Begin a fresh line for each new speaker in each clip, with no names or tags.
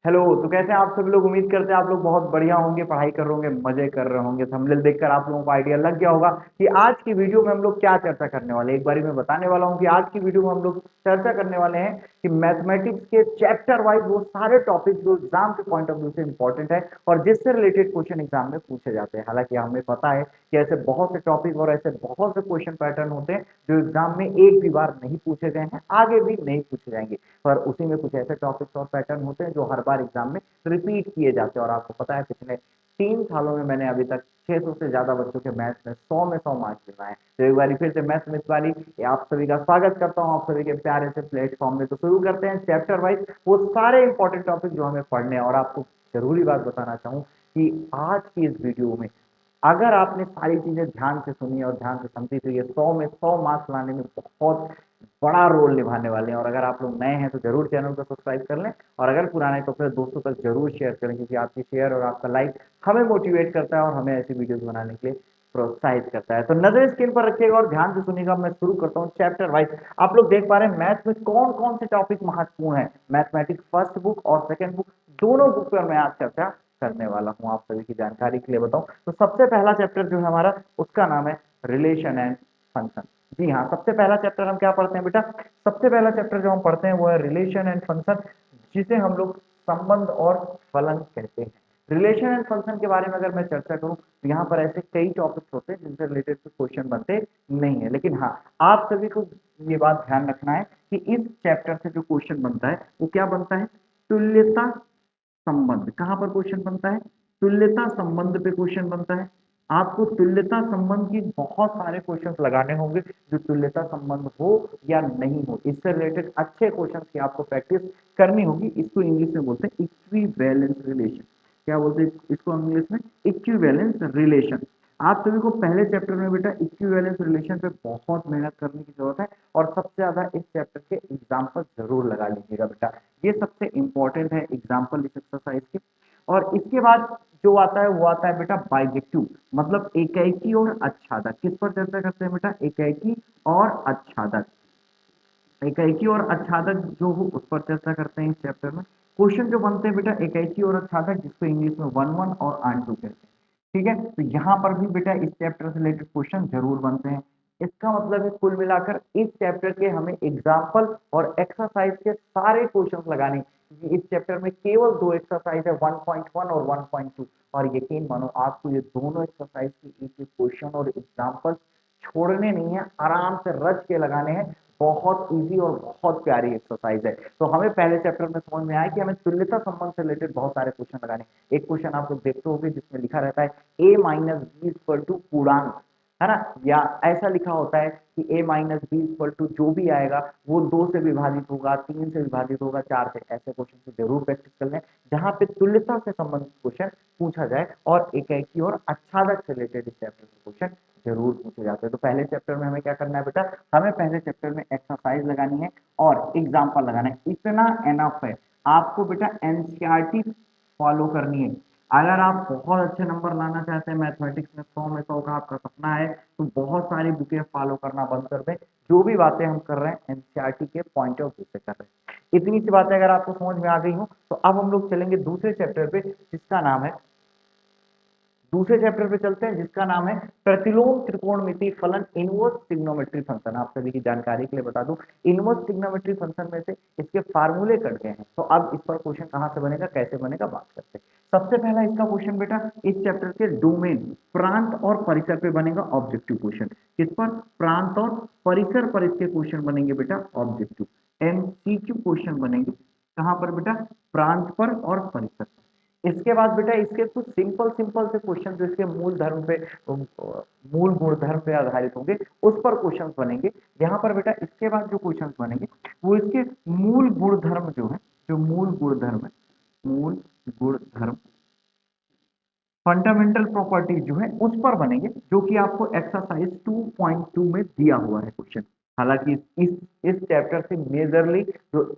Hello. तो कैसे हैं आप सभी लोग? उम्मीद करते हैं आप लोग बहुत बढ़िया होंगे, पढ़ाई कर रहे होंगे, मजे कर रहे होंगे। थंबनेल देखकर आप लोगों को आइडिया लग गया होगा कि आज की वीडियो में हम लोग क्या चर्चा करने वाले हैं। एक बारी मैं बताने वाला हूं कि आज की वीडियो में हम लोग चर्चा करने वाले हैं कि मैथमेटिक्स के चैप्टर वाइज वो सारे टॉपिक जो एग्जाम के पॉइंट ऑफ व्यू से इंपॉर्टेंट है और जिससे रिलेटेड क्वेश्चन एग्जाम में पूछे जाते हैं। हालांकि हमें पता है कि ऐसे बहुत से टॉपिक और ऐसे बहुत से क्वेश्चन पैटर्न होते हैं जो एग्जाम में एक भी बार नहीं पूछे गए हैं, आगे भी नहीं पूछे जाएंगे। पर उसी में कुछ ऐसे टॉपिक्स और पैटर्न होते हैं जो हर बार एग्जाम में रिपीट किए जाते हैं। और आपको पता है पिछले 3 सालों में मैंने अभी तक 600 से ज्यादा बच्चों के मैथ्स में 100 में 100 मार्क्स दिलवाए हैं। तो एक बार फिर से मैथ्स में इस बारी आप सभी का स्वागत करता हूं, आप सभी के प्यारे से प्लेटफॉर्म में। तो शुरू करते हैं चैप्टर वाइज वो सारे इंपॉर्टेंट टॉपिक जो हमें पढ़ने हैं। और आपको जरूरी बात बताना चाहूँ कि आज की इस वीडियो में अगर आपने सारी चीजें ध्यान से सुनी और ध्यान से समझी तो ये 100 में 100 मार्क्स लाने में बहुत बड़ा रोल निभाने वाले हैं। और अगर आप लोग नए हैं तो जरूर चैनल को सब्सक्राइब कर लें, और अगर पुराने हैं तो फिर दोस्तों तक जरूर शेयर करें, क्योंकि आपकी शेयर और आपका लाइक हमें मोटिवेट करता है और हमें ऐसी वीडियोस बनाने के लिए प्रोत्साहित करता है। तो नजर स्क्रीन पर रखिएगा और ध्यान से सुनिएगा। मैं शुरू करता हूँ चैप्टर वाइज। आप लोग देख पा रहे हैं मैथ में कौन कौन से टॉपिक महत्वपूर्ण है। मैथमेटिक्स फर्स्ट बुक और सेकेंड बुक, दोनों बुक पर मैं आज चर्चा करने वाला हूँ। आप सभी की जानकारी के लिए बताऊं तो सबसे पहला चैप्टर जो है हमारा, उसका नाम है रिलेशन एंड फंक्शन। जी हाँ, सबसे पहला चैप्टर हम क्या पढ़ते हैं बेटा? सबसे पहला चैप्टर जो हम पढ़ते हैं वो है रिलेशन एंड फंक्शन, जिसे हम लोग संबंध और फलन कहते हैं। रिलेशन एंड फंक्शन के बारे में अगर मैं चर्चा करूं तो यहाँ पर ऐसे कई टॉपिक्स होते हैं जिनसे रिलेटेड क्वेश्चन बनते नहीं है, लेकिन हाँ, आप सभी को ये बात ध्यान रखना है कि इस चैप्टर से जो क्वेश्चन बनता है वो क्या बनता है? तुल्यता संबंध। कहां पर क्वेश्चन बनता है? तुल्यता संबंध पे क्वेश्चन बनता है। आपको तुल्यता संबंध की बहुत सारे क्वेश्चंस लगाने होंगे, जो तुल्यता संबंध हो या नहीं हो, इससे रिलेटेड अच्छे क्वेश्चंस की आपको प्रैक्टिस करनी होगी। इसको इंग्लिश में बोलते हैं इक्विवेलेंस रिलेशन। क्या बोलते हैं इसको इंग्लिश में? Equivalence relation. आप सभी को पहले चैप्टर में बेटा इक्विवेलेंस रिलेशन पे बहुत मेहनत करने की जरूरत है, और सबसे ज्यादा इस चैप्टर के एग्जाम्पल जरूर लगा लीजिएगा बेटा। ये सबसे इंपॉर्टेंट है एग्जाम्पल इस एक्सरसाइज के। और इसके बाद जो आता है वो आता है बेटा बाइजेक्टिव, मतलब एकाएकी और आच्छादक। किस पर चर्चा करते हैं बेटा? एकाएकी और आच्छादक। एकाएकी और आच्छादक जो हो उस पर चर्चा करते हैं इस चैप्टर में। क्वेश्चन जो बनते हैं बेटा एकाएकी और आच्छादक, जिसको इंग्लिश में वन वन और आंटू कहते हैं। ठीक है, तो यहाँ पर भी बेटा इस चैप्टर से रिलेटेड क्वेश्चन जरूर बनते हैं। इसका मतलब है कुल मिलाकर इस चैप्टर के हमें एग्जाम्पल और एक्सरसाइज के सारे क्वेश्चंस लगाने हैं, क्योंकि इस चैप्टर में केवल दो एक्सरसाइज है, 1.1 और 1.2। और यकीन मानो आपको ये दोनों एक्सरसाइज की एक एक क्वेश्चन और एग्जाम्पल छोड़ने नहीं है, आराम से रच के लगाने हैं। बहुत इजी और बहुत प्यारी एक्सरसाइज है। तो हमें पहले चैप्टर में समझ में आया कि हमें तुल्यता संबंध से रिलेटेड बहुत सारे क्वेश्चन लगाने हैं। एक क्वेश्चन आप लोग देखते होंगे जिसमें लिखा रहता है a minus B equal to पूर्णांक, है ना? या ऐसा लिखा होता है कि a minus B equal to जो भी आएगा वो 2 से विभाजित होगा, 3 से विभाजित होगा, 4 से। ऐसे क्वेश्चन को जरूर प्रैक्टिस कर लें जहां पे तुल्यता से संबंधित क्वेश्चन पूछा जाए, और एकाएकी और आच्छादक से रिलेटेड इस चैप्टर के क्वेश्चन जरूर पूछे जाते हैं। तो पहले चैप्टर में हमें क्या करना है बेटा? हमें पहले चैप्टर में एक्सरसाइज लगानी है और एग्जाम्पल लगाना है। इतना एनफ है। आपको बेटा एनसीईआरटी फॉलो करनी है। अगर आप बहुत अच्छे नंबर लाना चाहते हैं मैथमेटिक्स में, 100 में 100 का आपका सपना है, तो बहुत सारी बुकें फॉलो करना बंद कर दें। जो भी बातें हम कर रहे हैं एनसीईआरटी के पॉइंट ऑफ व्यू से कर रहे हैं। इतनी सी बातें अगर आपको समझ में आ गई हो तो अब हम लोग चलेंगे दूसरे चैप्टर पे, जिसका नाम है, दूसरे चैप्टर पे चलते हैं जिसका नाम है प्रतिलोम त्रिकोणमिति फलन इनवर्स ट्रिग्नोमेट्री फंक्शन। आप सभी की जानकारी के लिए बता दूं, इनवर्स ट्रिग्नोमेट्री फंक्शन में से इसके फार्मूले कट गए हैं। तो अब इस पर क्वेश्चन कहां से बनेगा, कैसे बनेगा, बात करते हैं। सबसे पहला इसका क्वेश्चन बेटा इस चैप्टर के डोमेन प्रांत और परिसर पे बनेगा ऑब्जेक्टिव क्वेश्चन। किस पर? प्रांत और परिसर पर इसके क्वेश्चन बनेंगे बेटा ऑब्जेक्टिव एमसीक्यू क्वेश्चन बनेंगे। कहां पर बेटा? प्रांत पर और परिसर पर। इसके बाद बेटा इसके कुछ सिंपल सिंपल से क्वेश्चन जो इसके मूल धर्म पे, मूल गुणधर्म पे आधारित होंगे, उस पर क्वेश्चंस बनेंगे। यहाँ पर बेटा इसके बाद जो क्वेश्चंस बनेंगे वो इसके मूल गुणधर्म जो है, जो मूल गुणधर्म है, मूल गुणधर्म फंडामेंटल प्रॉपर्टीज जो है उस पर बनेंगे, जो कि आपको एक्सरसाइज 2.2 में दिया हुआ है क्वेश्चन। हालांकि इस चैप्टर से मेजरली जो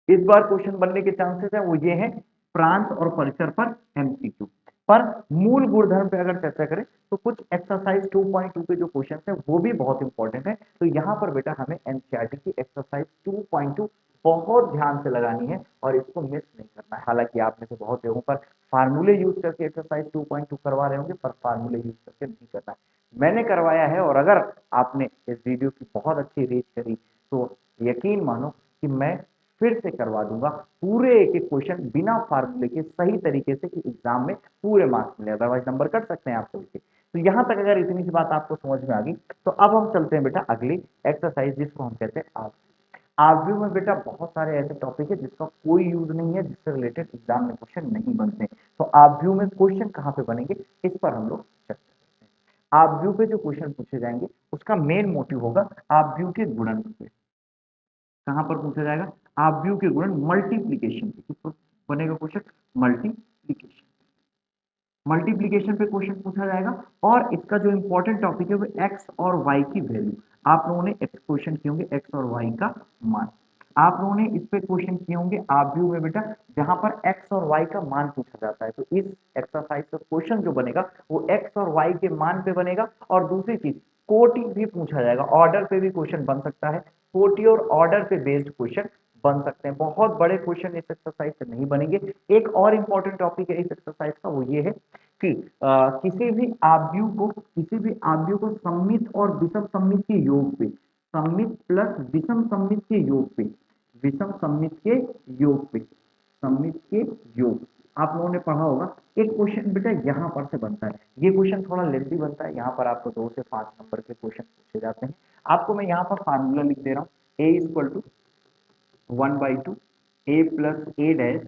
इस बार क्वेश्चन बनने के चांसेस है वो ये है प्रांत और परिसर पर एमसीक्यू। पर मूल गुणधर्म पे अगर चर्चा करें तो कुछ एक्सरसाइज 2.2 के जो क्वेश्चन है वो भी बहुत इंपॉर्टेंट है। तो यहाँ पर बेटा हमें एनसीईआरटी की एक्सरसाइज 2.2 बहुत ध्यान से लगानी है और इसको मिस नहीं करना है। हालांकि आप में से बहुत जगहों पर फार्मूले यूज करके एक्सरसाइज 2.2 करवा रहे होंगे, पर फार्मूले यूज करके नहीं करना है। मैंने करवाया है, और अगर आपने इस वीडियो की बहुत अच्छी रीच करी तो यकीन मानो कि मैं फिर से करवा दूंगा पूरे एक एक क्वेश्चन बिना फार्मूले के सही तरीके से, कि एग्जाम में पूरे मार्क्स मिले, अदरवाइज नंबर कट सकते हैं आपको इसके। तो यहां तक अगर इतनी सी बात आपको समझ में आ गई तो अब हम चलते हैं बेटा अगली एक्सरसाइज, जिसको हम कहते हैं आरव्यू में। बेटा बहुत सारे ऐसे टॉपिक है जिसका कोई यूज नहीं है, जिससे रिलेटेड एग्जाम में क्वेश्चन नहीं बनते। तो आरव्यू में क्वेश्चन कहां पे बनेंगे, इस पर हम लोग चर्चा करते हैं। आरव्यू पे जो क्वेश्चन पूछे जाएंगे उसका मेन मोटिव होगा आरव्यू के गुणन पे। कहां पर पूछा जाएगा, आव्यूह के गुणन मल्टीप्लीकेशन पे। किस पर बनेगा क्वेश्चन, मल्टीप्लीकेशन। मल्टीप्लीकेशन पे क्वेश्चन पूछा जाएगा, और इसका जो इंपॉर्टेंट टॉपिक है वो एक्स और वाई की वैल्यू। आप लोगों ने क्वेश्चन किए होंगे एक्स और वाई का मान। आप लोगों ने इस पे क्वेश्चन किए होंगे आव्यूह में बेटा, जहां पर एक्स और वाई का मान पूछा जाता है। तो इस एक्सरसाइज का क्वेश्चन जो बनेगा वो एक्स और वाई के मान पे बनेगा। और दूसरी चीज, कोटि भी पूछा जाएगा, ऑर्डर पे भी क्वेश्चन बन सकता है। कोटि और ऑर्डर पे बेस्ड क्वेश्चन बन सकते हैं। बहुत बड़े क्वेश्चन इस एक्सरसाइज से नहीं बनेंगे। एक और इंपॉर्टेंट टॉपिक है इस एक्सरसाइज का, वो ये है कि किसी भी आव्यूह को सममित और विषम सममित के योग पे, सममित प्लस विषम सममित के योग पे, विषम सममित के योग पे, सममित के योग, आप लोगों ने पढ़ा होगा। एक क्वेश्चन बेटा यहाँ पर से बनता है, ये क्वेश्चन थोड़ा लेंथी बनता है, यहाँ पर आपको 2 से 5 नंबर के क्वेश्चन पूछे जाते हैं। आपको मैं यहाँ पर फार्मूला लिख दे रहा हूँ, A equal to 1/2 A plus A dash,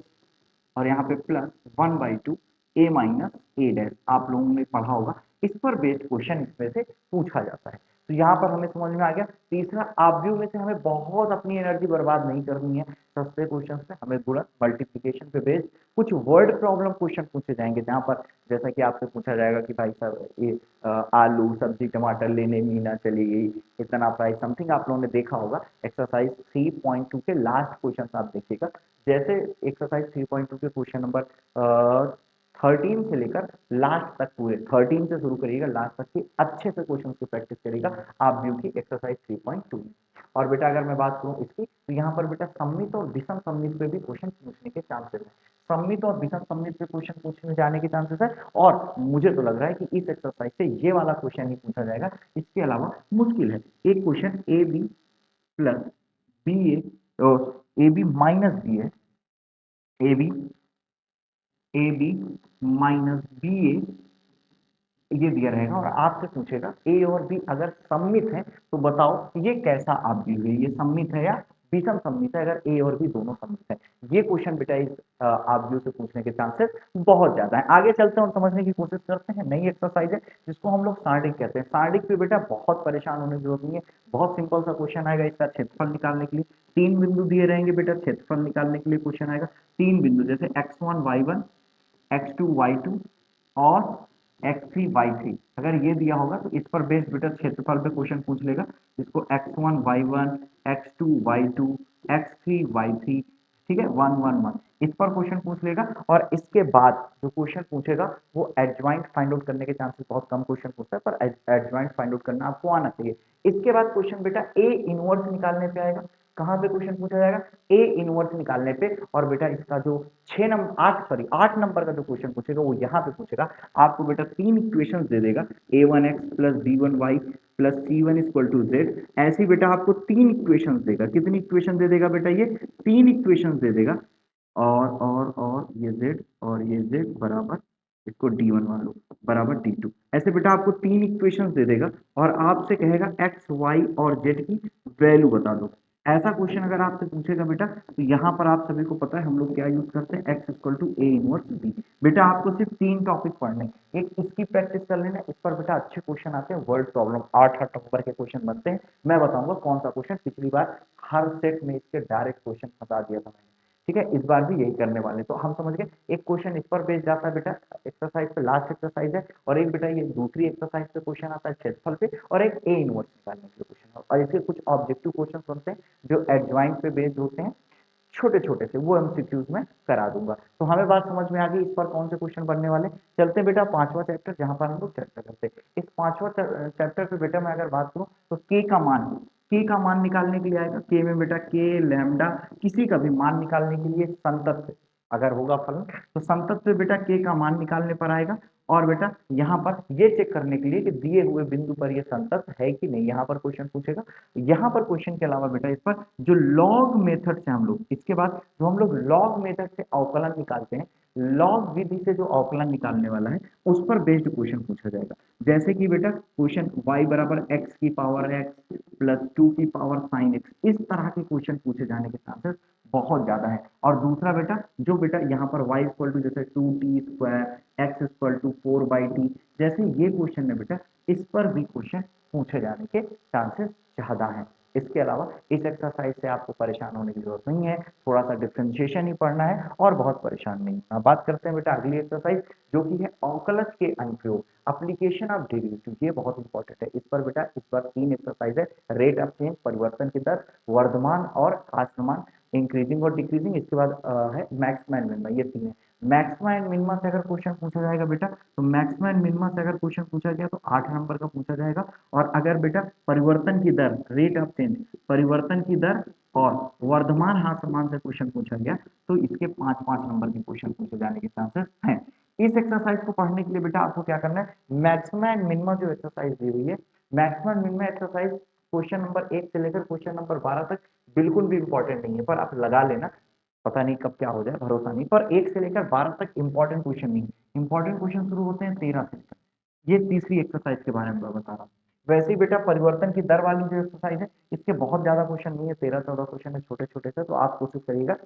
और यहाँ पे plus 1/2 A minus A dash, आप लोगों ने पढ़ा होगा। इस पर बेस्ड क्वेश्चन इसमें से पूछा जाता है। तो यहाँ पर हमें समझ में आ गया। तीसरा, आव्यूह में से हमें बहुत अपनी एनर्जी बर्बाद नहीं करनी है सस्ते क्वेश्चन पे, हमें गुणन मल्टीप्लिकेशन पे बेस्ड कुछ वर्ड प्रॉब्लम क्वेश्चन पूछे जाएंगे, जहाँ पर जैसा कि आपसे पूछा जाएगा कि भाई साहब ये आलू सब्जी टमाटर लेने मीना चली गई, इतना प्राइस, समथिंग आप लोगों ने देखा होगा। एक्सरसाइज 3.2 के लास्ट क्वेश्चन आप देखिएगा। जैसे एक्सरसाइज 3.2 के क्वेश्चन नंबर 13 से लेकर लास्ट तक, पूरे 13 से शुरू करिएगा लास्ट तक की अच्छे से क्वेश्चन की प्रैक्टिस करिएगा आप व्यू की एक्सरसाइज 3.2 में। और बेटा अगर मैं बात करूं इसकी, तो यहाँ पर बेटा सममित और विषम सममित पे भी क्वेश्चन पूछने के चांसेस है। सममित और विषम सममित पे क्वेश्चन पूछने जाने के चांसेस है, और मुझे तो लग रहा है कि इस एक्सरसाइज से ये वाला क्वेश्चन ही पूछा जाएगा। इसके अलावा मुश्किल है एक question A B plus B A B minus B है, A B minus B A, ये दिया रहेगा और आपसे पूछेगा ए और बी अगर सममित है तो बताओ ये कैसा आप दी हुई, ये सममित है या विषम सममित है। अगर ए और बी दोनों सममित है, ये क्वेश्चन बेटा इस आप व्यू से पूछने के चांसेस बहुत ज्यादा है। आगे चलते हैं और समझने की कोशिश करते हैं। नई एक्सरसाइज है जिसको हम लोग सारडिक कहते हैं। सारडिक पे बेटा बहुत परेशान होने की जरूरत नहीं है, बहुत सिंपल सा क्वेश्चन आएगा। इसका क्षेत्रफल निकालने के लिए 3 बिंदु दिए रहेंगे बेटा, क्षेत्रफल निकालने के लिए क्वेश्चन आएगा 3 बिंदु, जैसे x1 y1 x2 y2 और x3 y3। अगर ये दिया होगा तो इस पर बेस्ड बेटा क्षेत्रफल पे क्वेश्चन पूछ लेगा, जिसको x1 y1 x2 y2 x3 y3, ठीक है 1 1 1, इस पर क्वेश्चन पूछ लेगा। और इसके बाद जो क्वेश्चन पूछेगा वो एडजॉइंट फाइंड आउट करने के चांसेस, बहुत कम क्वेश्चन पूछता है पर एडजॉइंट फाइंड आउट करना आपको आना चाहिए। इसके बाद क्वेश्चन बेटा ए इनवर्स निकालने पे आएगा। कहां पे क्वेश्चन पूछा जाएगा, ए इनवर्स निकालने पे। और बेटा इसका जो 8 नंबर का जो क्वेश्चन पूछेगा वो यहाँ पे पूछेगा। आपको बेटा 3 इक्वेशन दे देगा, a1x plus b1y plus c1 equal to Z. ऐसे ही बेटा आपको 3 इक्वेशन देगा। कितनी इक्वेशन दे देगा बेटा, ये 3 इक्वेशन दे देगा। और ये z और ये z बराबर, इसको d1 मान लो, बराबर d2। ऐसे बेटा आपको 3 इक्वेशन दे देगा और आपसे कहेगा x y और z की वैल्यू बता दो। ऐसा क्वेश्चन अगर आपसे पूछेगा बेटा, तो यहाँ पर आप सभी को पता है हम लोग क्या यूज करते हैं, x equal to A inverse B. बेटा आपको सिर्फ 3 टॉपिक पढ़ने, एक इसकी प्रैक्टिस कर लेना। इस पर बेटा अच्छे क्वेश्चन आते हैं, वर्ड प्रॉब्लम 8 नंबर के क्वेश्चन बनते हैं। मैं बताऊंगा कौन सा क्वेश्चन, पिछली बार हर सेट में इसके डायरेक्ट क्वेश्चन बता दिया था मैंने, ठीक है। इस बार भी यही करने वाले। तो हम समझ गए, एक क्वेश्चन इस पर बेस जाता है बेटा एक्सरसाइज पे, लास्ट एक्सरसाइज है। और एक बेटा ये दूसरी एक्सरसाइज पे क्वेश्चन आता है क्षेत्रफल पे, और एक ए इनवर्स निकालने के लिए क्वेश्चन। और इसके कुछ ऑब्जेक्टिव क्वेश्चन बनते हैं जो एडजॉइंट पे बेस्ड होते हैं, छोटे छोटे से, वो एमसीक्यूज में करा दूंगा। तो हमें बात समझ में आ गई इस पर कौन से क्वेश्चन बनने वाले। चलते बेटा 5वां चैप्टर, जहां पर हम लोग चर्चा करते हैं। इस 5वां चैप्टर पे बेटा मैं अगर बात करूं तो के का मान, के का मान निकालने के लिए आएगा, के में बेटा के लैम्डा किसी का भी मान निकालने के लिए संतत अगर होगा फलन तो संतत पे बेटा के का मान निकालने पर आएगा। और बेटा यहाँ पर ये चेक करने के लिए कि दिए हुए बिंदु पर ये संतत है कि नहीं, यहाँ पर क्वेश्चन पूछेगा। यहाँ पर क्वेश्चन के अलावा बेटा इस पर जो लॉग मेथड से हम लोग इसके बाद जो हम लोग लॉग मेथड से अवकलन निकालते हैं, लॉग विधि से जो अवकलन निकालने वाला है उस पर बेस्ड क्वेश्चन पूछा जाएगा। जैसे कि बेटा क्वेश्चन y बराबर x की पावर x प्लस 2 की पावर साइन x, इस तरह के क्वेश्चन पूछे जाने के चांसेस बहुत ज्यादा है। और दूसरा बेटा जो बेटा यहाँ पर y इक्वल टू जैसे 2t square x equal to 4/t, जैसे ये क्वेश्चन है बेटा इस पर भी क्वेश्चन पूछे जाने के चांसेस ज्यादा है। इसके अलावा इस एक्सरसाइज से आपको परेशान होने की जरूरत नहीं है, थोड़ा सा डिफ्रेंशिएशन ही पढ़ना है और बहुत परेशान नहीं होना। बात करते हैं बेटा अगली एक्सरसाइज जो कि है अवकलज के अनुप्रयोग, एप्लीकेशन ऑफ डेरिवेटिव। ये बहुत इंपॉर्टेंट है। इस पर बेटा इस बार 3 एक्सरसाइज है, रेट ऑफ चेंज परिवर्तन की दर, वर्धमान और ह्रासमान इंक्रीजिंग और डिक्रीजिंग, इसके बाद है मैक्सिमा एंड मिनिमा, ये 3 है। मैक्सिमा एंड मिनिमा से अगर क्वेश्चन पूछा जाएगा बेटा तो मैक्सिमा एंड मिनिमा से अगर क्वेश्चन पूछा गया तो 8 नंबर का पूछा जाएगा। और अगर बेटा परिवर्तन की दर, रेट ऑफ चेंज, परिवर्तन की दर और वर्धमान ह्रासमान से क्वेश्चन पूछा गया तो इसके 5-5 नंबर के क्वेश्चन पूछे जाने के चांसेस हैं। इस एक्सरसाइज को पढ़ने के लिए बेटा आपको क्या करना है, मैक्सिमा एंड मिनिमा जो एक्सरसाइज दी हुई है, maxima and minima exercise question number 1 से लेकर क्वेश्चन नंबर 12 तक बिल्कुल भी इंपॉर्टेंट नहीं है, पर आप लगा लेना, पता नहीं कब क्या हो जाए, भरोसा नहीं। पर 1 से लेकर 12 तक इंपॉर्टेंट क्वेश्चन नहीं, इंपॉर्टेंट क्वेश्चन शुरू होते हैं 13 से। ये तीसरी एक्सरसाइज के बारे में मैं बता रहा हूँ। वैसे ही बेटा परिवर्तन की दर वाली जो एक्सरसाइज है इसके बहुत ज्यादा क्वेश्चन नहीं है, 13-14 क्वेश्चन है छोटे छोटे से, तो आप कोशिश करिएगा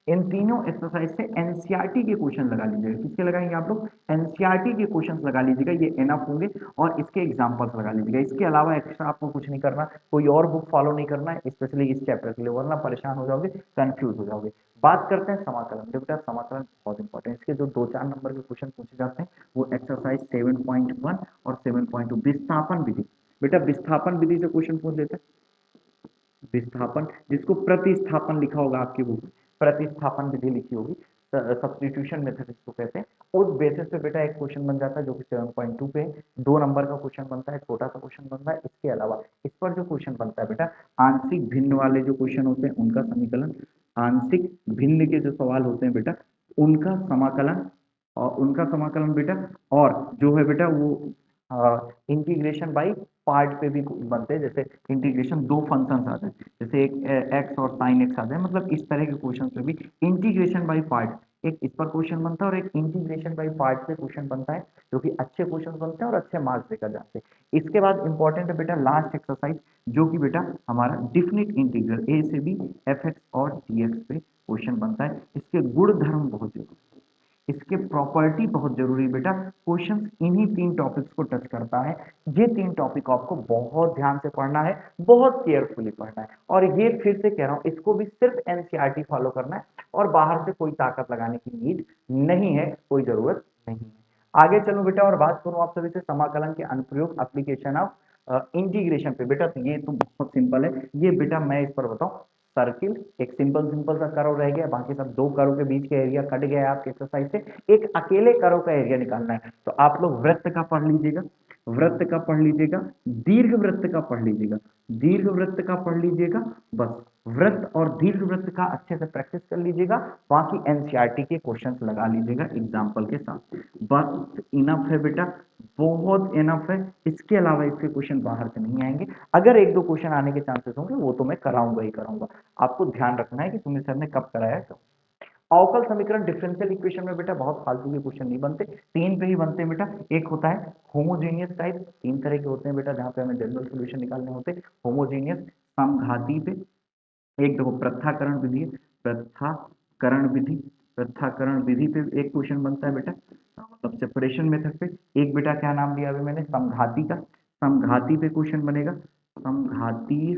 इन तीनों एक्सरसाइज से एनसीईआरटी के क्वेश्चन लगा लीजिएगा। किसके लगाएंगे आप लोग, एनसीईआरटी के क्वेश्चन लगा लीजिएगा, ये एनफ होंगे। और इसके एग्जांपल्स लगा लीजिएगा। इसके अलावा एक्स्ट्रा आपको कुछ नहीं करना, कोई और बुक फॉलो नहीं करना है स्पेशली इस चैप्टर के लिए, वरना परेशान हो जाओगे, कंफ्यूज हो जाओगे। बात करते हैं समाकलन। देखो बेटा समाकलन बहुत इंपॉर्टेंट है, इसके जो 2-4 नंबर के क्वेश्चन पूछे जाते हैं वो एक्सरसाइज 7.1 और 7.2 विस्थापन विधि। बेटा विस्थापन विधि से क्वेश्चन पूछ लेते हैं। विस्थापन जिसको प्रतिस्थापन लिखा होगा आपकी बुक में, प्रतिस्थापन विधि लिखी होगी, सब्स्टिट्यूशन मेथड इसको कहते हैं। उस बेसिस पे बेटा एक क्वेश्चन बन जाता है जो कि 7.2 पे है, 2 नंबर का क्वेश्चन बनता है, छोटा सा क्वेश्चन बनता है। इसके अलावा इस पर जो क्वेश्चन बनता है बेटा आंशिक भिन्न वाले जो क्वेश्चन होते हैं उनका समीकरण, आंशिक भिन्न के जो सवाल होते हैं बेटा उनका समाकलन, और उनका समाकलन बेटा, और जो है बेटा वो इंटीग्रेशन बाई पार्ट पे भी बनते हैं। जैसे इंटीग्रेशन दो फंक्शन आते हैं, जैसे एक एक्स और साइन एक्स आते हैं, मतलब इस तरह के क्वेश्चन पे भी इंटीग्रेशन बाई पार्ट, एक इस पर क्वेश्चन बनता है और एक इंटीग्रेशन बाई पार्ट पे क्वेश्चन बनता है, जो कि अच्छे क्वेश्चन बनते हैं और अच्छे मार्क्स देकर जाते हैं। इसके बाद इंपॉर्टेंट है बेटा लास्ट एक्सरसाइज जो कि बेटा हमारा डिफिनिट इंटीग्रल ए से बी एफ एक्स और डी एक्स पे क्वेश्चन बनता है। इसके गुण धर्म बहुत जरूरी, इसके प्रॉपर्टी बहुत जरूरी बेटा। क्वेश्चन इन्हीं 3 टॉपिक्स को टच करता है। ये 3 टॉपिक आपको बहुत ध्यान से पढ़ना है, बहुत केयरफुली पढ़ना है। और ये फिर से कह रहा हूं इसको भी सिर्फ एनसीईआरटी फॉलो करना है और बाहर से कोई ताकत लगाने की नीड नहीं है, कोई जरूरत नहीं है। आगे चलो बेटा और बात करूं आप सभी से समाकलन के अनुप्रयोग, एप्लीकेशन ऑफ इंटीग्रेशन पे। बेटा तो ये तो बहुत सिंपल है, ये बेटा मैं इस पर बताऊं, सर्किल एक सिंपल सिंपल सा कर्व रह गया, बाकी सब 2 कर्व के बीच का एरिया कट गया है आपके एक्सरसाइज से, एक अकेले कर्व का एरिया निकालना है। तो आप लोग वृत्त का पढ़ लीजिएगा, वृत्त का पढ़ लीजिएगा, दीर्घ वृत्त का पढ़ लीजिएगा, दीर्घ वृत्त का पढ़ लीजिएगा, बस वृत्त और दीर्घ वृत्त का अच्छे से प्रैक्टिस कर लीजिएगा, बाकी एनसीईआरटी के क्वेश्चंस लगा लीजिएगा एग्जांपल के साथ। बस इनफ है बेटा, बहुत इनफ है। इसके अलावा इसके क्वेश्चन बाहर से नहीं आएंगे। अगर 1-2 क्वेश्चन आने के चांसेस होंगे वो तो मैं कराऊंगा ही कराऊंगा, आपको ध्यान रखना है कि सुमित सर ने कब कराया है। अवकल समीकरण डिफरेंशियल इक्वेशन में बेटा बहुत फालतू के क्वेश्चन नहीं बनते, 3 पे ही बनते हैं बेटा। एक होता है होमोजेनियस टाइप, 3 तरह के होते हैं बेटा जहां पे हमें जनरल सॉल्यूशन निकालने होते हैं। होमोजेनियस, समघाती पे, एक देखो पृथक्करण विधि है, पृथक्करण विधि, पृथक्करण विधि पे एक क्वेश्चन बनता है बेटा, मतलब सेपरेशन मेथड पे। एक बेटा क्या नाम लिया अभी मैंने, समघाती का, समघाती पे क्वेश्चन बनेगा, समघाती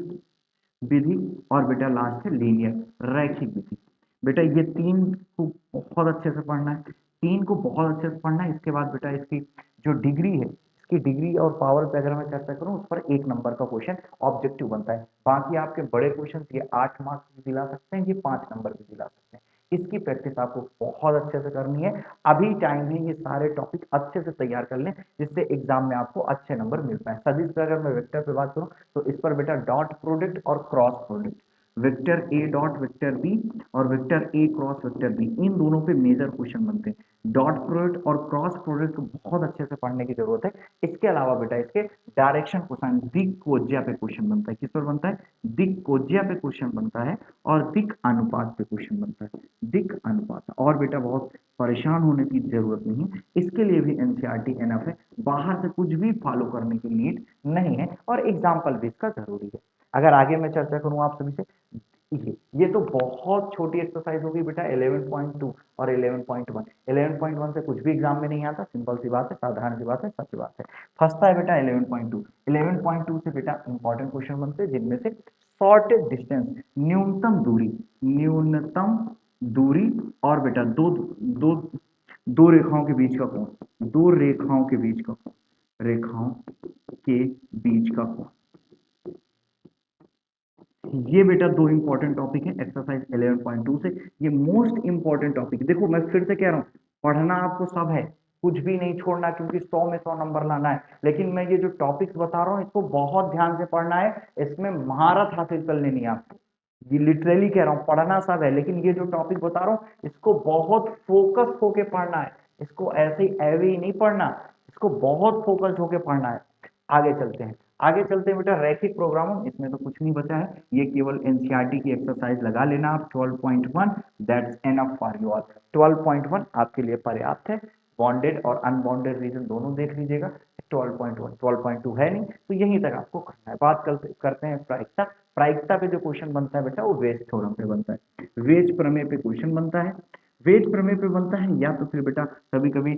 विधि। और बेटा लास्ट है लीनियर रैखिक विधि। बेटा ये 3 को बहुत अच्छे से पढ़ना है, 3 को बहुत अच्छे से पढ़ना है। इसके बाद बेटा इसकी जो डिग्री है, इसकी डिग्री और पावर पे अगर मैं चर्चा करूं उस पर 1 नंबर का क्वेश्चन ऑब्जेक्टिव बनता है। बाकी आपके बड़े क्वेश्चन ये 8 मार्क्स भी दिला सकते हैं, ये 5 नंबर भी दिला सकते हैं। इसकी प्रैक्टिस आपको बहुत अच्छे से करनी है। अभी टाइम है, ये सारे टॉपिक अच्छे से तैयार कर लें जिससे एग्जाम में आपको अच्छे नंबर मिल पाए। सदिश पे अगर मैं वेक्टर पे बात करूं तो इस पर बेटा डॉट प्रोडक्ट और cross product, vector A dot vector B और vector A cross vector B, इन दोनों पे मेजर क्वेश्चन बनते हैं। डॉट प्रोडक्ट और क्रॉस प्रोडक्ट को बहुत अच्छे से पढ़ने की जरूरत है। इसके अलावा बेटा इसके डायरेक्शन कोसाइन दिक कोज्या पे क्वेश्चन बनता है। किस पर बनता है? दिक कोज्या पे क्वेश्चन बनता है और दिक अनुपात पे क्वेश्चन बनता है। दिक अनुपात और बेटा बहुत परेशान होने की जरूरत नहीं है, इसके लिए भी एनसीईआरटी एनफ है, बाहर से कुछ भी फॉलो करने की नीड नहीं है और एग्जाम्पल भी इसका जरूरी है। अगर आगे मैं चर्चा करूं आप सभी से, ये तो बहुत छोटी एक्सरसाइज होगी बेटा 11.2 और 11.1। 11.1 से कुछ भी एग्जाम में नहीं आता, सिंपल सी बात है, साधारण सी बात है, सच बात है। फंसता है बेटा 11.2। 11.2 से बेटा इंपॉर्टेंट क्वेश्चन बनते हैं जिनमें से शॉर्ट डिस्टेंस, न्यूनतम दूरी, न्यूनतम दूरी और बेटा दो दो दो रेखाओं के बीच का कोण, दो रेखाओं के बीच का कोण, रेखाओं के बीच का कोण, ये बेटा दो इंपॉर्टेंट टॉपिक है एक्सरसाइज 11.2 से। ये मोस्ट इंपॉर्टेंट टॉपिक, देखो मैं फिर से कह रहा हूं, पढ़ना आपको सब है, कुछ भी नहीं छोड़ना क्योंकि 100 में 100 नंबर लाना है। लेकिन मैं ये जो टॉपिक्स बता रहा हूं इसको बहुत ध्यान से पढ़ना है, इसमें महारत हासिल कर लेनी है आपको। ये लिटरली कह रहा हूं, पढ़ना सब है लेकिन ये जो टॉपिक बता रहा हूं इसको बहुत फोकस होके पढ़ना है। इसको ऐसे ही एवे ही नहीं पढ़ना, इसको बहुत फोकस होके पढ़ना है। आगे चलते हैं, आगे चलते हैं बेटा रैखिक प्रोग्रामम, इसमें तो कुछ नहीं बचा है, ये केवल एनसीईआरटी की एक्सरसाइज लगा लेना आप 12.1, that's enough for you all. 12.1 आपके लिए पर्याप्त है, बॉन्डेड और अनबॉन्डेड रीजन दोनों देख लीजिएगा। 12.1 12.2 है नहीं तो यहीं तक आपको करना है। बात करते हैं प्रायिकता। प्रायिकता पे जो क्वेश्चन बनता है बेटा वो वेज थ्योरम पे बनता है, वेज प्रमेय पे क्वेश्चन बनता है। वेज प्रमेय पे बनता है या तो फिर बेटा कभी कभी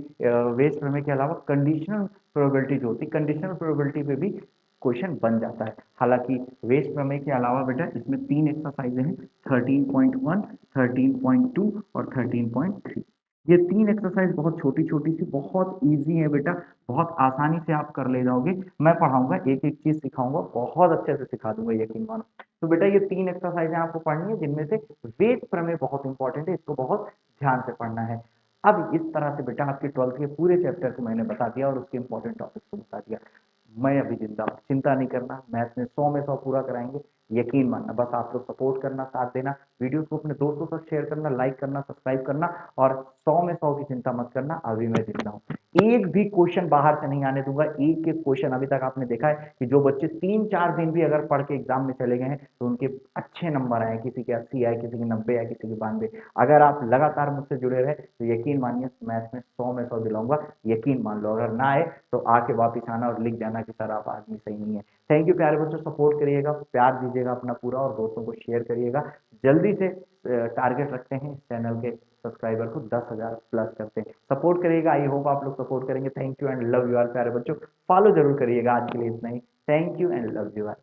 वेज प्रमेय के अलावा कंडीशनल प्रोबेबिलिटी जो होती है, कंडीशनल प्रोबेबिलिटी पे भी क्वेश्चन बन जाता है। हालांकि वेज प्रमेय के अलावा बेटा इसमें तीन एक्सरसाइज हैं, 13.1, 13.2 और 13.3। ये तीन एक्सरसाइज बहुत छोटी छोटी सी, बहुत इजी है बेटा, बहुत आसानी से आप कर ले जाओगे। मैं पढ़ाऊंगा, एक एक चीज सिखाऊंगा, बहुत अच्छे से सिखा दूंगा, यकीन मानो। तो बेटा ये तीन एक्सरसाइजें आपको पढ़नी है जिनमें से वेद प्रमेय बहुत इंपॉर्टेंट है, इसको बहुत ध्यान से पढ़ना है। अब इस तरह से बेटा आपके 12th के पूरे चैप्टर को मैंने बता दिया और उसके इंपॉर्टेंट टॉपिक्स को बता दिया। मैं अभी जिंदा हूँ, चिंता नहीं करना, मैथ में 100 में 100 पूरा कराएंगे, यकीन मानना। बस आप लोग सपोर्ट करना, साथ देना, वीडियोस को अपने दोस्तों तक शेयर करना, लाइक करना, सब्सक्राइब करना और 100 में 100 की चिंता मत करना, अभी मैं जिंदा हूँ। एक भी क्वेश्चन बाहर से नहीं आने दूंगा। एक एक क्वेश्चन अभी तक आपने देखा है कि जो बच्चे 3-4 दिन भी अगर पढ़ के एग्जाम में चले गए हैं तो उनके अच्छे नंबर आए, किसी के 80 आए, किसी के 90 आए, किसी के 92। अगर आप लगातार मुझसे जुड़े रहे तो यकीन मानिए मैथ में 100 में 100 दिलाऊंगा, यकीन मान लो। अगर ना आए तो आके वापिस आना और लिख जाना कि सर आप आदमी सही नहीं है। थैंक यू प्यारे बच्चों, सपोर्ट करिएगा, प्यार दीजिएगा अपना पूरा और दोस्तों को शेयर करिएगा। जल्दी से टारगेट रखते हैं इस चैनल के सब्सक्राइबर को 10,000 प्लस करते हैं, सपोर्ट करिएगा। आई होप आप लोग सपोर्ट करेंगे। Thank you and love you all प्यारे बच्चों, फॉलो जरूर करिएगा। आज के लिए इतना ही, thank you and love you are.